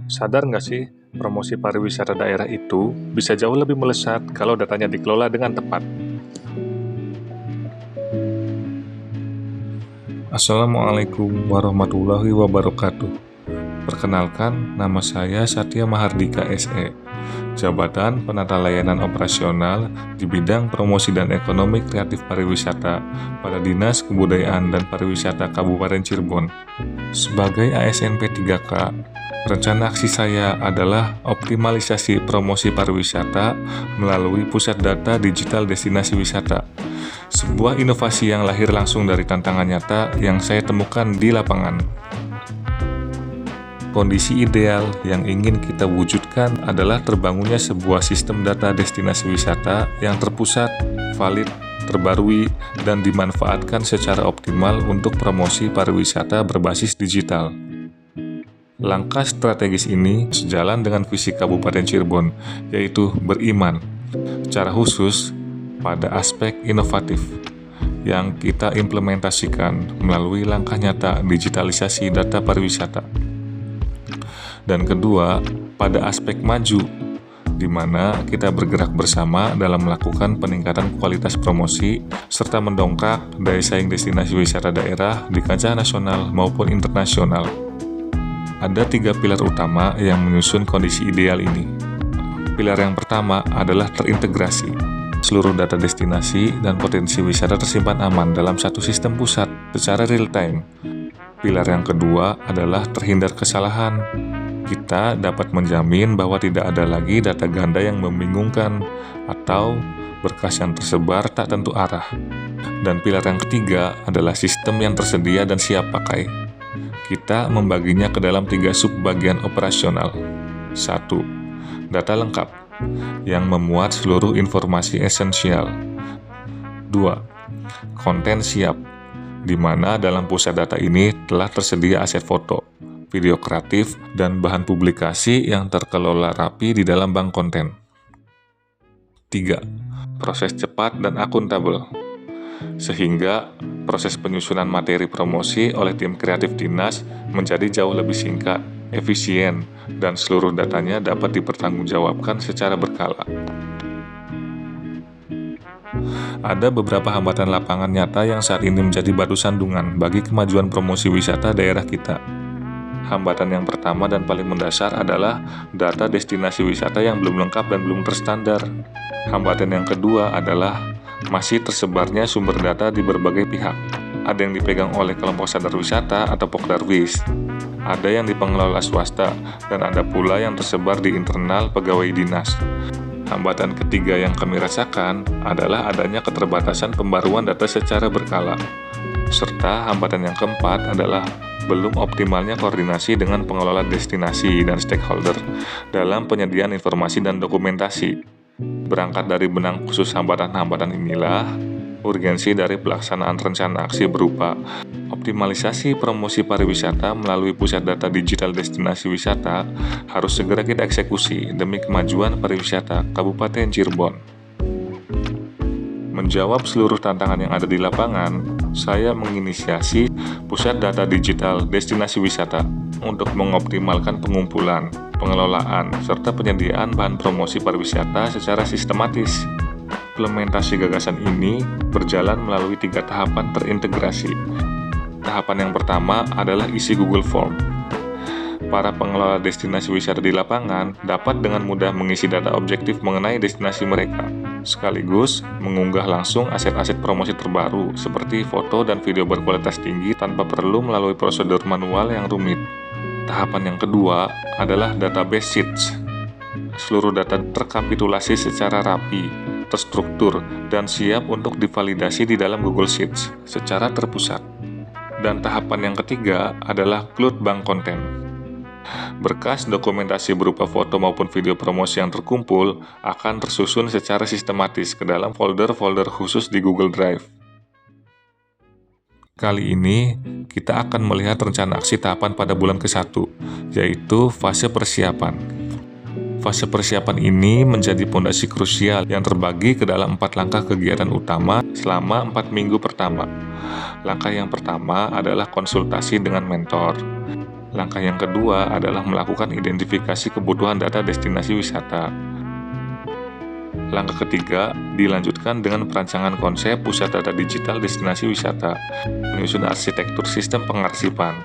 Sadar nggak sih, promosi pariwisata daerah itu bisa jauh lebih melesat kalau datanya dikelola dengan tepat. Assalamualaikum warahmatullahi wabarakatuh. Perkenalkan, nama saya Satya Mahardika SE, Jabatan Penata Layanan Operasional di bidang promosi dan ekonomi kreatif pariwisata pada Dinas Kebudayaan dan Pariwisata Kabupaten Cirebon. Sebagai ASN P3K, rencana aksi saya adalah optimalisasi promosi pariwisata melalui Pusat Data Digital Destinasi Wisata, sebuah inovasi yang lahir langsung dari tantangan nyata yang saya temukan di lapangan. Kondisi ideal yang ingin kita wujudkan adalah terbangunnya sebuah sistem data destinasi wisata yang terpusat, valid, terbarui, dan dimanfaatkan secara optimal untuk promosi pariwisata berbasis digital. Langkah strategis ini sejalan dengan visi Kabupaten Cirebon, yaitu beriman, secara khusus pada aspek inovatif yang kita implementasikan melalui langkah nyata digitalisasi data pariwisata. Dan kedua, pada aspek maju, di mana kita bergerak bersama dalam melakukan peningkatan kualitas promosi serta mendongkrak daya saing destinasi wisata daerah di kancah nasional maupun internasional. Ada 3 pilar utama yang menyusun kondisi ideal ini. Pilar yang pertama adalah terintegrasi. Seluruh data destinasi dan potensi wisata tersimpan aman dalam satu sistem pusat secara real time. Pilar yang kedua adalah terhindar kesalahan. Kita dapat menjamin bahwa tidak ada lagi data ganda yang membingungkan atau berkas yang tersebar tak tentu arah. Dan pilar yang ketiga adalah sistem yang tersedia dan siap pakai. Kita membaginya ke dalam 3 subbagian operasional. 1. Data lengkap yang memuat seluruh informasi esensial. 2. Konten siap, di mana dalam pusat data ini telah tersedia aset foto, video kreatif, dan bahan publikasi yang terkelola rapi di dalam bank konten. 3. Proses cepat dan akuntabel, sehingga proses penyusunan materi promosi oleh tim kreatif dinas menjadi jauh lebih singkat, efisien, dan seluruh datanya dapat dipertanggungjawabkan secara berkala. Ada beberapa hambatan lapangan nyata yang saat ini menjadi batu sandungan bagi kemajuan promosi wisata daerah kita. Hambatan yang pertama dan paling mendasar adalah data destinasi wisata yang belum lengkap dan belum terstandar. Hambatan yang kedua adalah masih tersebarnya sumber data di berbagai pihak. Ada yang dipegang oleh kelompok sadar wisata atau Pokdarwis, ada yang dipengelola swasta, dan ada pula yang tersebar di internal pegawai dinas. Hambatan ketiga yang kami rasakan adalah adanya keterbatasan pembaruan data secara berkala. Serta hambatan yang keempat adalah belum optimalnya koordinasi dengan pengelola destinasi dan stakeholder dalam penyediaan informasi dan dokumentasi. Berangkat dari benang khusus hambatan-hambatan inilah, urgensi dari pelaksanaan rencana aksi berupa optimalisasi promosi pariwisata melalui pusat data digital destinasi wisata harus segera kita eksekusi demi kemajuan pariwisata Kabupaten Cirebon. Menjawab seluruh tantangan yang ada di lapangan, saya menginisiasi Pusat Data Digital Destinasi Wisata untuk mengoptimalkan pengumpulan, pengelolaan, serta penyediaan bahan promosi pariwisata secara sistematis. Implementasi gagasan ini berjalan melalui 3 tahapan terintegrasi. Tahapan yang pertama adalah isi Google Form. Para pengelola destinasi wisata di lapangan dapat dengan mudah mengisi data objektif mengenai destinasi mereka, sekaligus mengunggah langsung aset-aset promosi terbaru seperti foto dan video berkualitas tinggi tanpa perlu melalui prosedur manual yang rumit. Tahapan yang kedua adalah database sheets. Seluruh data terkapitulasi secara rapi, terstruktur, dan siap untuk divalidasi di dalam Google Sheets secara terpusat. Dan tahapan yang ketiga adalah cloud bank konten. Berkas dokumentasi berupa foto maupun video promosi yang terkumpul akan tersusun secara sistematis ke dalam folder-folder khusus di Google Drive. Kali ini, kita akan melihat rencana aksi tahapan pada bulan ke-1, yaitu fase persiapan. Fase persiapan ini menjadi pondasi krusial yang terbagi ke dalam 4 langkah kegiatan utama selama 4 minggu pertama. Langkah yang pertama adalah konsultasi dengan mentor. Langkah yang kedua adalah melakukan identifikasi kebutuhan data destinasi wisata. Langkah ketiga, dilanjutkan dengan perancangan konsep pusat data digital destinasi wisata, menyusun arsitektur sistem pengarsipan,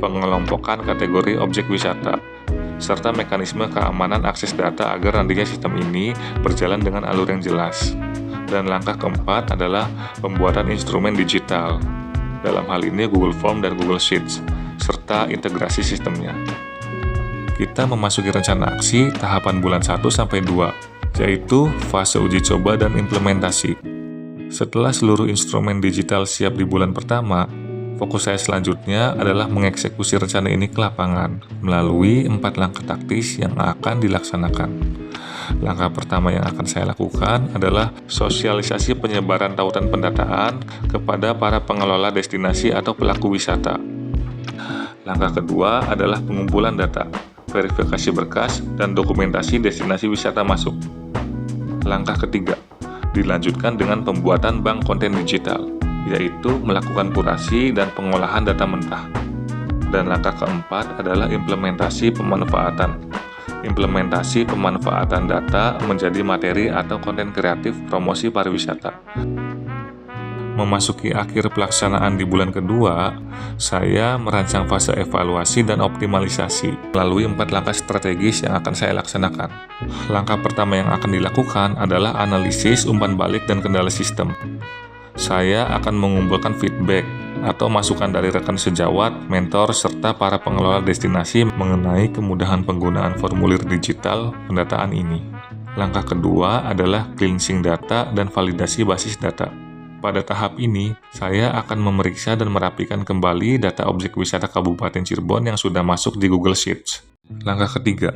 pengelompokan kategori objek wisata, serta mekanisme keamanan akses data agar nantinya sistem ini berjalan dengan alur yang jelas. Dan langkah keempat adalah pembuatan instrumen digital, dalam hal ini Google Form dan Google Sheets, serta integrasi sistemnya. Kita memasuki rencana aksi tahapan bulan 1-2, yaitu fase uji coba dan implementasi. Setelah seluruh instrumen digital siap di bulan pertama, fokus saya selanjutnya adalah mengeksekusi rencana ini ke lapangan melalui 4 langkah taktis yang akan dilaksanakan. Langkah pertama yang akan saya lakukan adalah sosialisasi penyebaran tautan pendataan kepada para pengelola destinasi atau pelaku wisata. Langkah kedua adalah pengumpulan data, verifikasi berkas, dan dokumentasi destinasi wisata masuk. Langkah ketiga, dilanjutkan dengan pembuatan bank konten digital, yaitu melakukan kurasi dan pengolahan data mentah. Dan langkah keempat adalah implementasi pemanfaatan. Implementasi pemanfaatan data menjadi materi atau konten kreatif promosi pariwisata. Memasuki akhir pelaksanaan di bulan kedua, saya merancang fase evaluasi dan optimalisasi melalui 4 langkah strategis yang akan saya laksanakan. Langkah pertama yang akan dilakukan adalah analisis umpan balik dan kendala sistem. Saya akan mengumpulkan feedback atau masukan dari rekan sejawat, mentor, serta para pengelola destinasi mengenai kemudahan penggunaan formulir digital pendataan ini. Langkah kedua adalah cleansing data dan validasi basis data. Pada tahap ini, saya akan memeriksa dan merapikan kembali data objek wisata Kabupaten Cirebon yang sudah masuk di Google Sheets. Langkah ketiga,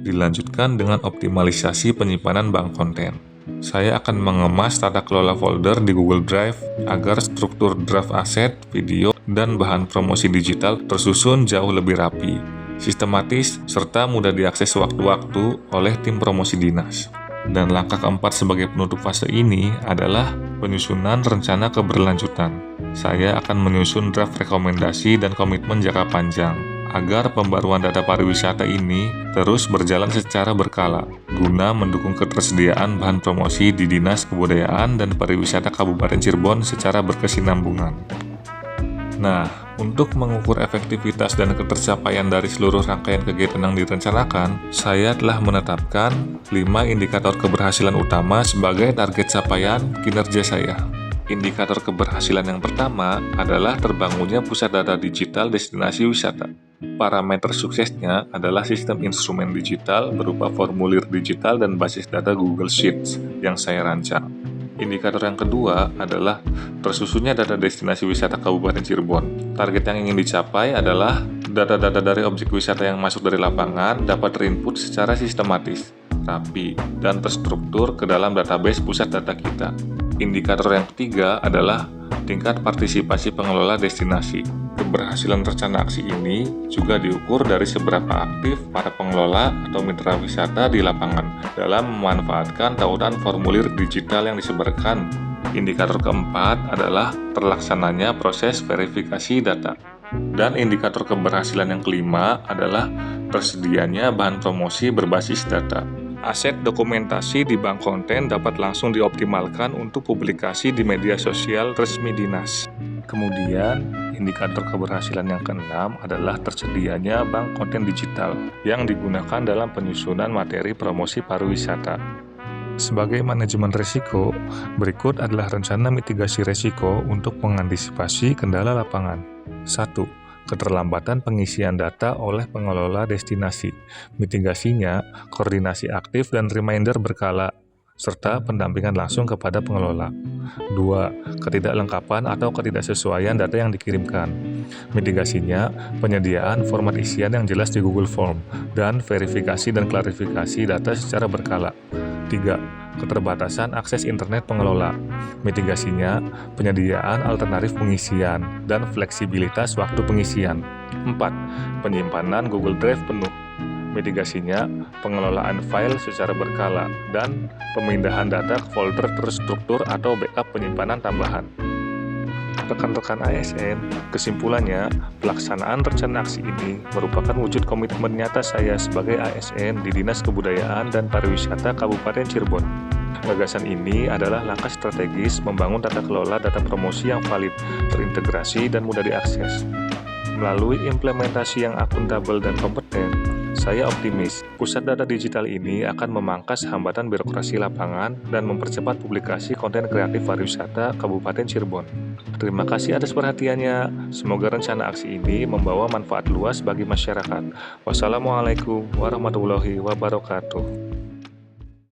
dilanjutkan dengan optimalisasi penyimpanan bank konten. Saya akan mengemas tata kelola folder di Google Drive agar struktur draft aset, video, dan bahan promosi digital tersusun jauh lebih rapi, sistematis, serta mudah diakses sewaktu-waktu oleh tim promosi dinas. Dan langkah keempat sebagai penutup fase ini adalah penyusunan rencana keberlanjutan. Saya akan menyusun draft rekomendasi dan komitmen jangka panjang agar pembaruan data pariwisata ini terus berjalan secara berkala guna mendukung ketersediaan bahan promosi di Dinas Kebudayaan dan Pariwisata Kabupaten Cirebon secara berkesinambungan. Nah, untuk mengukur efektivitas dan ketercapaian dari seluruh rangkaian kegiatan yang direncanakan, saya telah menetapkan 5 indikator keberhasilan utama sebagai target capaian kinerja saya. Indikator keberhasilan yang pertama adalah terbangunnya pusat data digital destinasi wisata. Parameter suksesnya adalah sistem instrumen digital berupa formulir digital dan basis data Google Sheets yang saya rancang. Indikator yang kedua adalah tersusunnya data destinasi wisata Kabupaten Cirebon. Target yang ingin dicapai adalah data-data dari objek wisata yang masuk dari lapangan dapat terinput secara sistematis, rapi, dan terstruktur ke dalam database pusat data kita. Indikator yang ketiga adalah tingkat partisipasi pengelola destinasi. Keberhasilan rencana aksi ini juga diukur dari seberapa aktif para pengelola atau mitra wisata di lapangan dalam memanfaatkan tautan formulir digital yang disebarkan. Indikator keempat adalah terlaksananya proses verifikasi data. Dan indikator keberhasilan yang kelima adalah tersedianya bahan promosi berbasis data. Aset dokumentasi di bank konten dapat langsung dioptimalkan untuk publikasi di media sosial resmi dinas. Kemudian, indikator keberhasilan yang keenam adalah tersedianya bank konten digital yang digunakan dalam penyusunan materi promosi pariwisata. Sebagai manajemen risiko, berikut adalah rencana mitigasi risiko untuk mengantisipasi kendala lapangan. 1. Keterlambatan pengisian data oleh pengelola destinasi. Mitigasinya, koordinasi aktif dan reminder berkala, serta pendampingan langsung kepada pengelola. 2. Ketidaklengkapan atau ketidaksesuaian data yang dikirimkan. Mitigasinya, penyediaan format isian yang jelas di Google Form, dan verifikasi dan klarifikasi data secara berkala. 3. Keterbatasan akses internet pengelola. Mitigasinya, penyediaan alternatif pengisian, dan fleksibilitas waktu pengisian. 4. Penyimpanan Google Drive penuh. Mitigasinya, pengelolaan file secara berkala, dan pemindahan data ke folder terstruktur atau backup penyimpanan tambahan. rekan-rekan ASN, kesimpulannya, pelaksanaan rencana aksi ini merupakan wujud komitmen nyata saya sebagai ASN di Dinas Kebudayaan dan Pariwisata Kabupaten Cirebon. Gagasan ini adalah langkah strategis membangun tata kelola data promosi yang valid, terintegrasi, dan mudah diakses. Melalui implementasi yang akuntabel dan kompeten, saya optimis pusat data digital ini akan memangkas hambatan birokrasi lapangan dan mempercepat publikasi konten kreatif pariwisata Kabupaten Cirebon. Terima kasih atas perhatiannya. Semoga rencana aksi ini membawa manfaat luas bagi masyarakat. Wassalamualaikum warahmatullahi wabarakatuh.